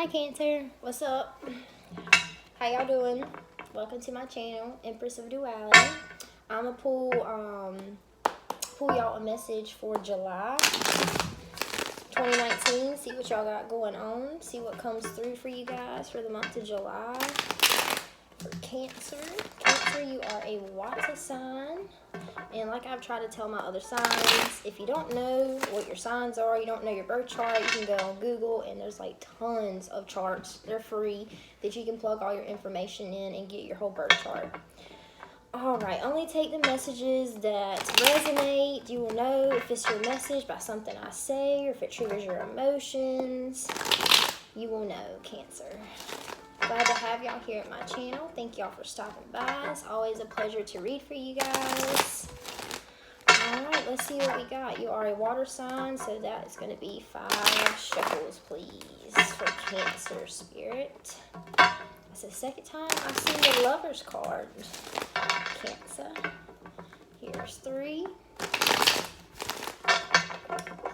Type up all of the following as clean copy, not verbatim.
Hi Cancer, what's up? How y'all doing? Welcome to my channel, Empress of Duality. I'm gonna pull y'all a message for July 2019. See what y'all got going on. See what comes through for you guys for the month of July. For Cancer, you are a water sign. And like I've tried to tell my other signs, if you don't know what your signs are, you don't know your birth chart, you can go on Google and there's like tons of charts. They're free that you can plug all your information in and get your whole birth chart. Alright, only take the messages that resonate. You will know if it's your message by something I say or if it triggers your emotions. You will know, Cancer. Glad to have y'all here at my channel. Thank y'all for stopping by. It's always a pleasure to read for you guys. Alright, let's see what we got. You are a water sign, so that is going to be 5 shekels, please, for Cancer Spirit. That's the second time I've seen the Lover's card. Cancer. Here's 3.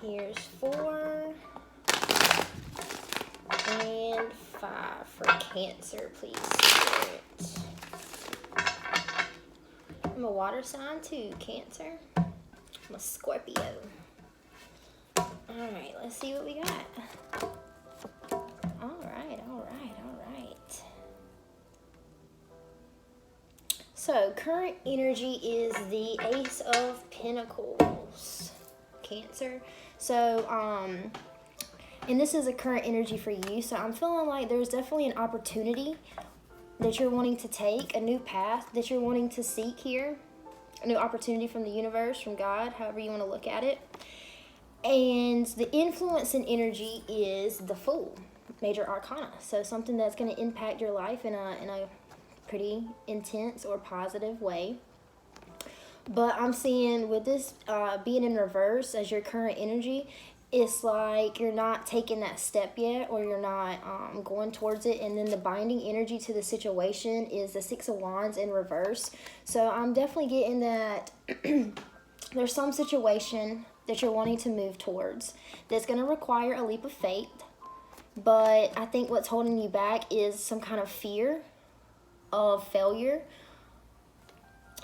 Here's 4. And 5 for Cancer, please, Spirit. I'm a water sign too, Cancer. I'm a Scorpio. Alright, let's see what we got. Alright. So, current energy is the Ace of Pentacles, Cancer. So, and this is a current energy for you. So, I'm feeling like there's definitely an opportunity that you're wanting to take, a new path that you're wanting to seek here, a new opportunity from the universe, from God, however you want to look at it. And the influence and energy is the Fool, Major Arcana. So something that's going to impact your life in a pretty intense or positive way. But I'm seeing with this being in reverse as your current energy, it's like you're not taking that step yet, or you're not going towards it. And then the binding energy to the situation is the 6 of Wands in reverse. So I'm definitely getting that there's some situation that you're wanting to move towards that's going to require a leap of faith. But I think what's holding you back is some kind of fear of failure.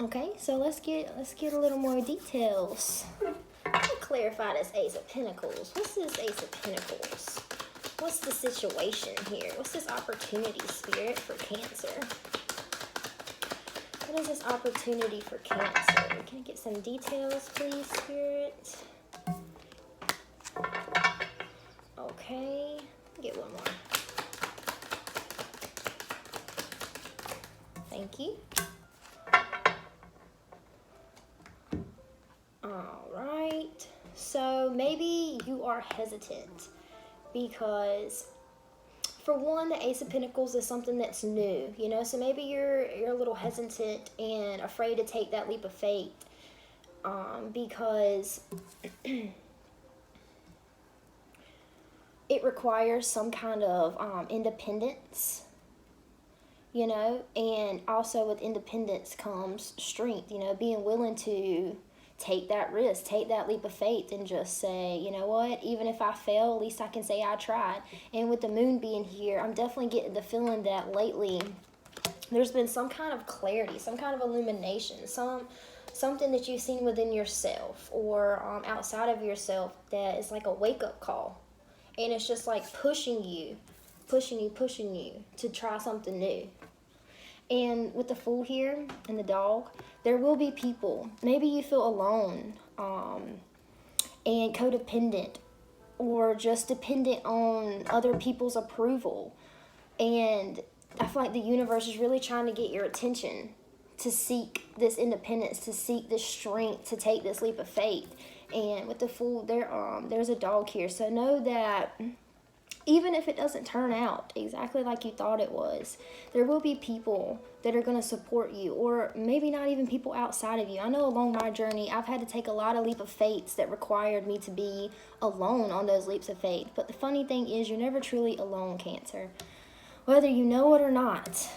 Okay, so let's get a little more details. Let me clarify this Ace of Pentacles. What's this Ace of Pentacles? What's the situation here? What's this opportunity, Spirit, for Cancer? What is this opportunity for Cancer? Can I get some details, please, Spirit? Okay, get one more. Thank you. Alright, so maybe you are hesitant because, for one, the Ace of Pentacles is something that's new, you know, so maybe you're a little hesitant and afraid to take that leap of faith because it requires some kind of independence, you know, and also with independence comes strength, you know, being willing to take that risk, take that leap of faith and just say, you know what, even if I fail, at least I can say I tried. And with the moon being here, I'm definitely getting the feeling that lately there's been some kind of clarity, some kind of illumination, something that you've seen within yourself or outside of yourself that is like a wake-up call. And it's just like pushing you to try something new. And with the Fool here and the dog, there will be people. Maybe you feel alone and codependent or just dependent on other people's approval. And I feel like the universe is really trying to get your attention to seek this independence, to seek this strength, to take this leap of faith. And with the Fool, there's a dog here. So know that even if it doesn't turn out exactly like you thought it was, there will be people that are going to support you, or maybe not even people outside of you. I know along my journey, I've had to take a lot of leap of faiths that required me to be alone on those leaps of faith. But the funny thing is, you're never truly alone, Cancer. Whether you know it or not,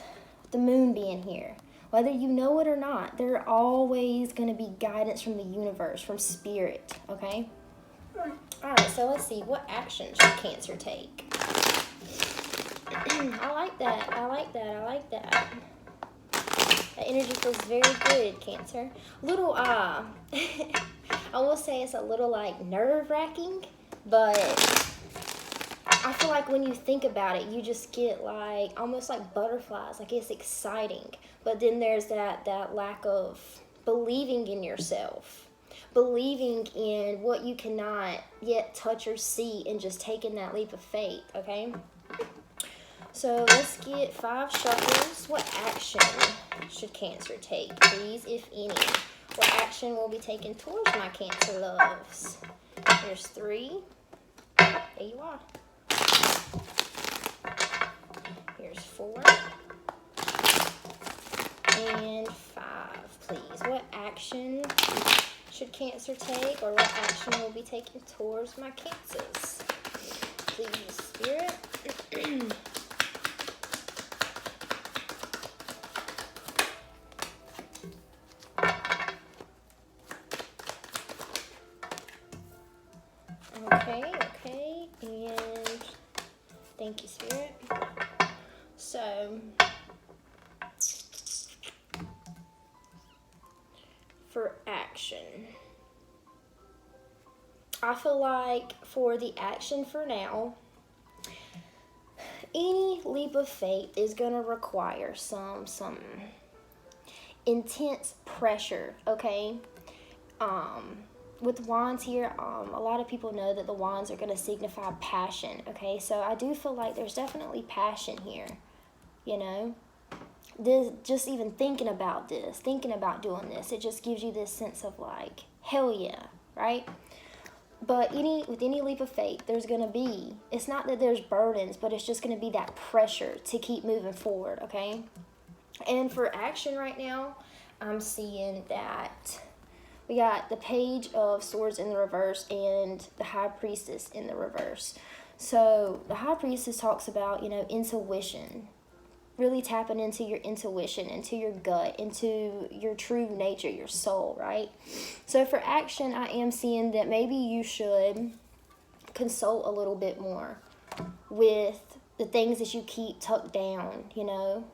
the moon being here, whether you know it or not, there are always going to be guidance from the universe, from Spirit, okay? Alright, so let's see. What action should Cancer take? I like that. I like that. I like that. That energy feels very good, Cancer. Little, I will say it's a little like nerve-wracking, but I feel like when you think about it, you just get like almost like butterflies. Like it's exciting, but then there's that lack of believing in yourself, believing in what you cannot yet touch or see, and just taking that leap of faith. Okay. So let's get 5 shuffles. What action should Cancer take, please, if any? What action will be taken towards my Cancer loves? Here's 3. There you are. Here's 4. And 5, please. What action should Cancer take, or what action will be taken towards my Cancers? Please, Spirit. Okay, and thank you, Spirit. So, for action, I feel like for the action for now, any leap of faith is going to require some intense pressure, okay? With wands here, a lot of people know that the wands are going to signify passion, okay? So I do feel like there's definitely passion here, you know? This, just even thinking about this, thinking about doing this, it just gives you this sense of like, hell yeah, right? But with any leap of faith, there's going to be, it's not that there's burdens, but it's just going to be that pressure to keep moving forward, okay? And for action right now, I'm seeing that we got the Page of Swords in the reverse and the High Priestess in the reverse. So the High Priestess talks about, you know, intuition, really tapping into your intuition, into your gut, into your true nature, your soul, right? So for action, I am seeing that maybe you should consult a little bit more with the things that you keep tucked down, you know?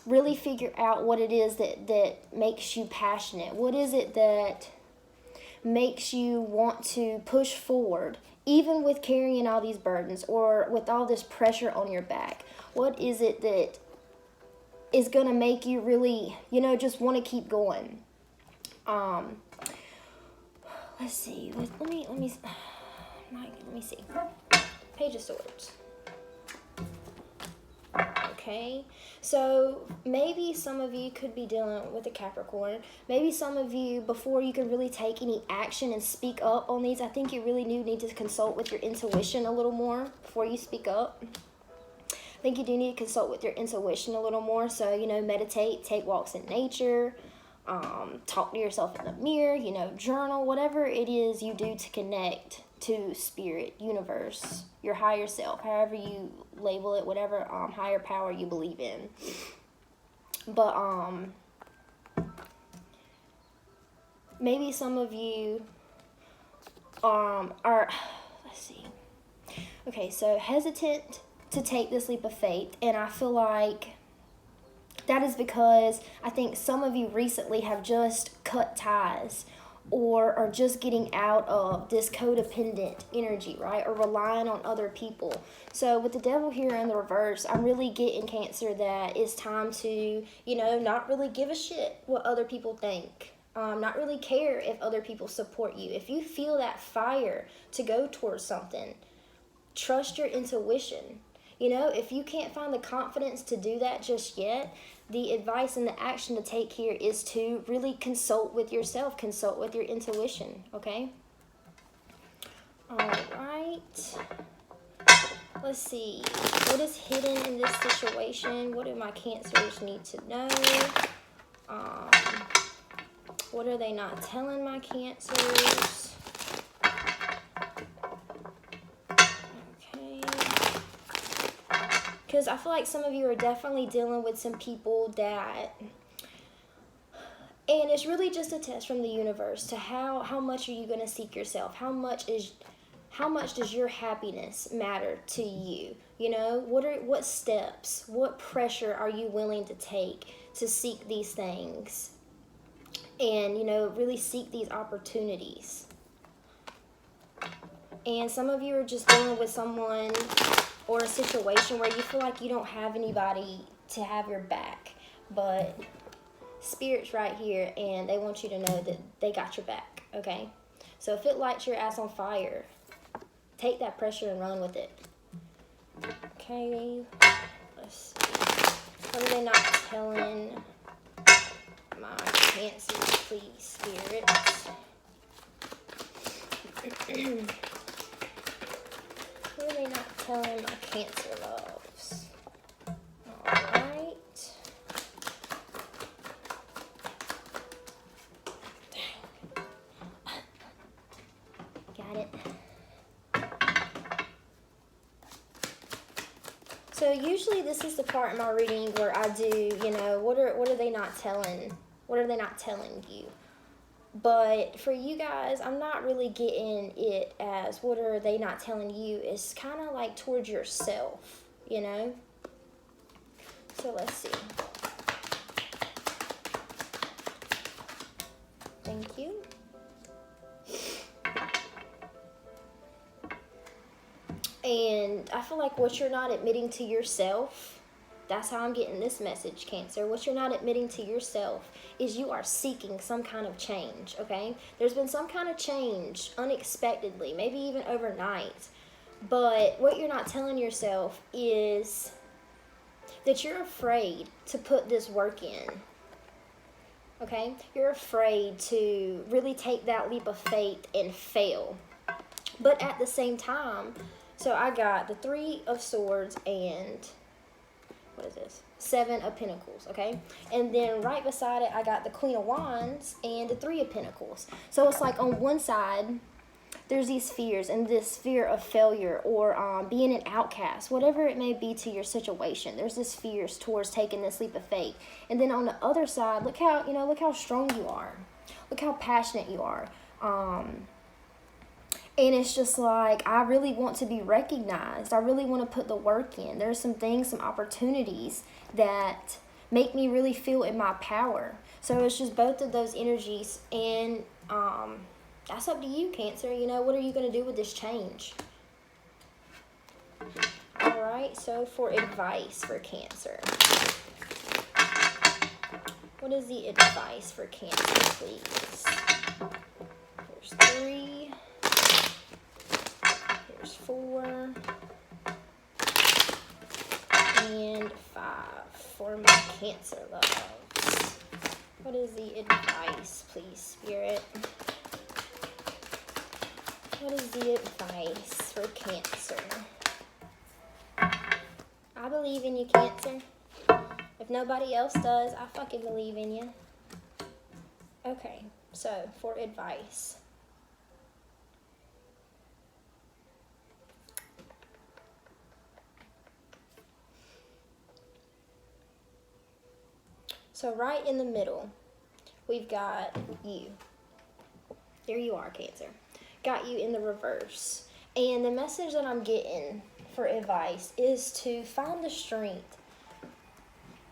Really figure out what it is that makes you passionate. What is it that makes you want to push forward, even with carrying all these burdens or with all this pressure on your back? What is it that is going to make you really, you know, just want to keep going? Let's see. Let me see. Page of Swords. Okay, so maybe some of you could be dealing with a Capricorn. Maybe some of you, before you can really take any action and speak up on these, I think you really do need to consult with your intuition a little more before you speak up. I think you do need to consult with your intuition a little more. So, you know, meditate, take walks in nature, talk to yourself in the mirror, you know, journal, whatever it is you do to connect to spirit, universe, your higher self, however you label it, whatever higher power you believe in. But maybe some of you are, let's see. Okay, so hesitant to take this leap of faith, and I feel like that is because I think some of you recently have just cut ties or are just getting out of this codependent energy, right? Or relying on other people. So with the Devil here in the reverse, I'm really getting, Cancer, that it's time to, you know, not really give a shit what other people think. Not really care if other people support you. If you feel that fire to go towards something, trust your intuition. You know, if you can't find the confidence to do that just yet, the advice and the action to take here is to really consult with yourself, consult with your intuition, okay? All right. Let's see. What is hidden in this situation? What do my Cancers need to know? What are they not telling my Cancers? Because I feel like some of you are definitely dealing with some people that, and it's really just a test from the universe to how much are you going to seek yourself? How how much does your happiness matter to you? You know, what steps, what pressure are you willing to take to seek these things? And, you know, really seek these opportunities. And some of you are just dealing with someone or a situation where you feel like you don't have anybody to have your back. But Spirit's right here, and they want you to know that they got your back, okay? So if it lights your ass on fire, take that pressure and run with it. Okay, let's see. What are they not telling my Cancer, please, Spirit? What are they not telling my Cancer loves? Alright. Got it. So usually this is the part in my reading where I do, you know, what are they not telling? What are they not telling you? But for you guys, I'm not really getting it as what are they not telling you. It's kind of like towards yourself, you know? So let's see. Thank you. And I feel like what you're not admitting to yourself, that's how I'm getting this message, Cancer. What you're not admitting to yourself is you are seeking some kind of change, okay? There's been some kind of change unexpectedly, maybe even overnight. But what you're not telling yourself is that you're afraid to put this work in, okay? You're afraid to really take that leap of faith and fail. But at the same time, so I got the 3 of Swords and, what is this? 7 of Pentacles, okay? And then right beside it, I got the Queen of Wands and the 3 of Pentacles. So it's like on one side, there's these fears and this fear of failure or being an outcast, whatever it may be to your situation. There's this fears towards taking this leap of faith. And then on the other side, look how strong you are. Look how passionate you are. And it's just like, I really want to be recognized. I really want to put the work in. There's some things, some opportunities that make me really feel in my power. So it's just both of those energies. And that's up to you, Cancer. You know, what are you going to do with this change? All right, so for advice for Cancer. What is the advice for Cancer, please? There's 3. There's 4 and 5 for my Cancer loves. What is the advice, please, Spirit? What is the advice for Cancer? I believe in you, Cancer. If nobody else does, I fucking believe in you. Okay, so for advice. So right in the middle, we've got you. There you are, Cancer. Got you in the reverse. And the message that I'm getting for advice is to find the strength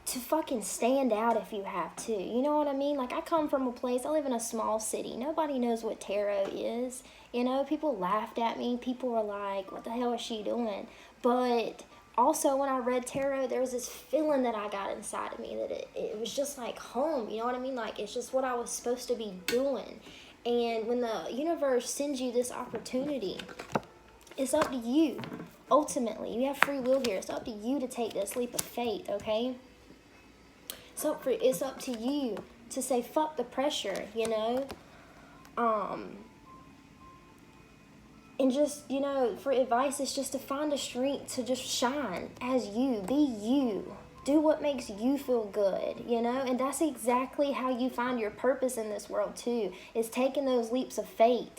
to fucking stand out if you have to. You know what I mean? Like, I come from a place, I live in a small city. Nobody knows what tarot is. You know, people laughed at me. People were like, what the hell is she doing? But also, when I read tarot, there was this feeling that I got inside of me that it was just like home, you know what I mean? Like, it's just what I was supposed to be doing. And when the universe sends you this opportunity, it's up to you, ultimately. You have free will here. It's up to you to take this leap of faith, okay? It's up to you to say, fuck the pressure, you know? And just, you know, for advice, it's just to find the strength to just shine as you. Be you. Do what makes you feel good, you know? And that's exactly how you find your purpose in this world, too. Is taking those leaps of faith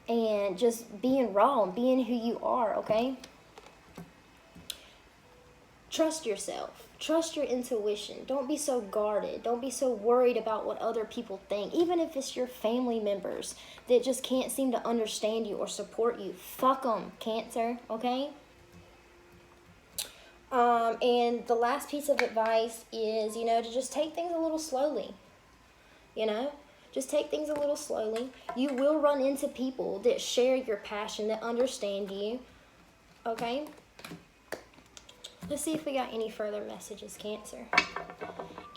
and just being raw and being who you are, okay? Trust yourself. Trust your intuition. Don't be so guarded. Don't be so worried about what other people think. Even if it's your family members that just can't seem to understand you or support you. Fuck them, Cancer, okay? And the last piece of advice is, you know, to just take things a little slowly. You know? Just take things a little slowly. You will run into people that share your passion, that understand you. Okay? Let's see if we got any further messages, Cancer.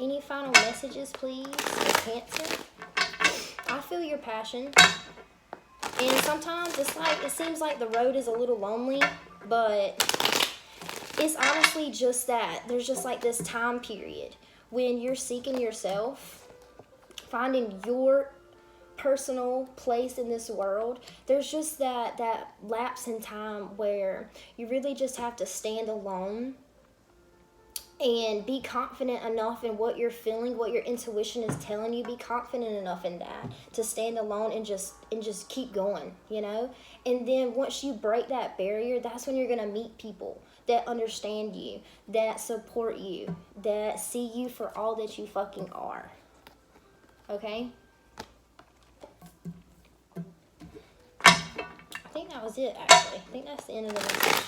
Any final messages, please, for Cancer? I feel your passion. And sometimes it's like, it seems like the road is a little lonely, but it's honestly just that. There's just like this time period when you're seeking yourself, finding your personal place in this world. There's just that lapse in time where you really just have to stand alone and be confident enough in what you're feeling, what your intuition is telling you. Be confident enough in that to stand alone and just keep going, you know? And then once you break that barrier, that's when you're gonna meet people that understand you, that support you, that see you for all that you fucking are. Okay? I think that was it, actually. I think that's the end of the message.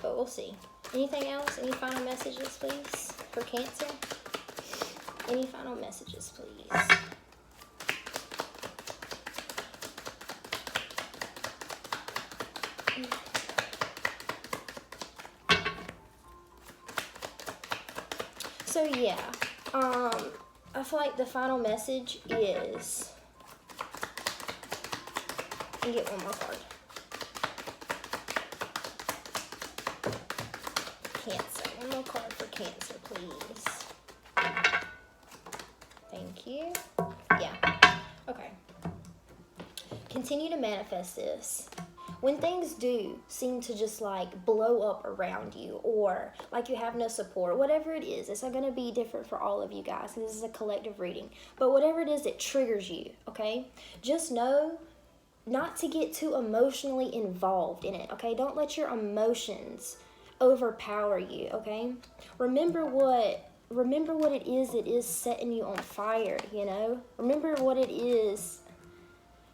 But we'll see. Anything else? Any final messages, please, for Cancer? Any final messages, please? So, yeah. I feel like the final message is... Let me get one more card. Cancer. One more card for Cancer, please. Thank you. Yeah. Okay. Continue to manifest this. When things do seem to just like blow up around you, or like you have no support, whatever it is, it's going to be different for all of you guys. This is a collective reading. But whatever it is that triggers you, okay, just know not to get too emotionally involved in it, okay? Don't let your emotions overpower you, okay? Remember what it is that is setting you on fire, you know? Remember what it is.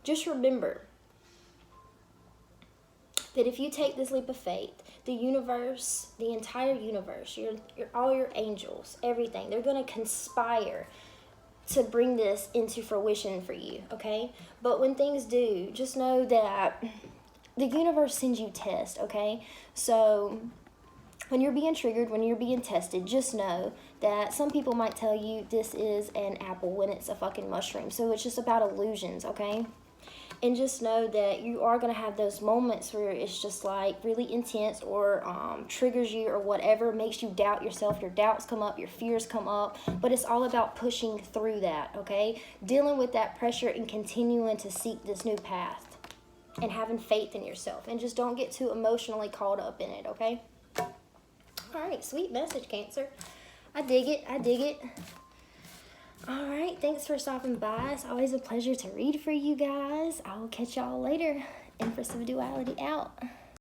Just remember that if you take this leap of faith, the universe, the entire universe, all your angels, everything, they're going to conspire to bring this into fruition for you, okay? But when things do, just know that the universe sends you tests, okay? So when you're being triggered, when you're being tested, just know that some people might tell you this is an apple when it's a fucking mushroom. So it's just about illusions, okay? And just know that you are going to have those moments where it's just like really intense, or triggers you, or whatever, makes you doubt yourself. Your doubts come up, your fears come up, but it's all about pushing through that, okay? Dealing with that pressure and continuing to seek this new path and having faith in yourself. And just don't get too emotionally caught up in it, okay? All right, sweet message, Cancer. I dig it. I dig it. All right, thanks for stopping by. It's always a pleasure to read for you guys. I will catch y'all later. Empress of Duality out.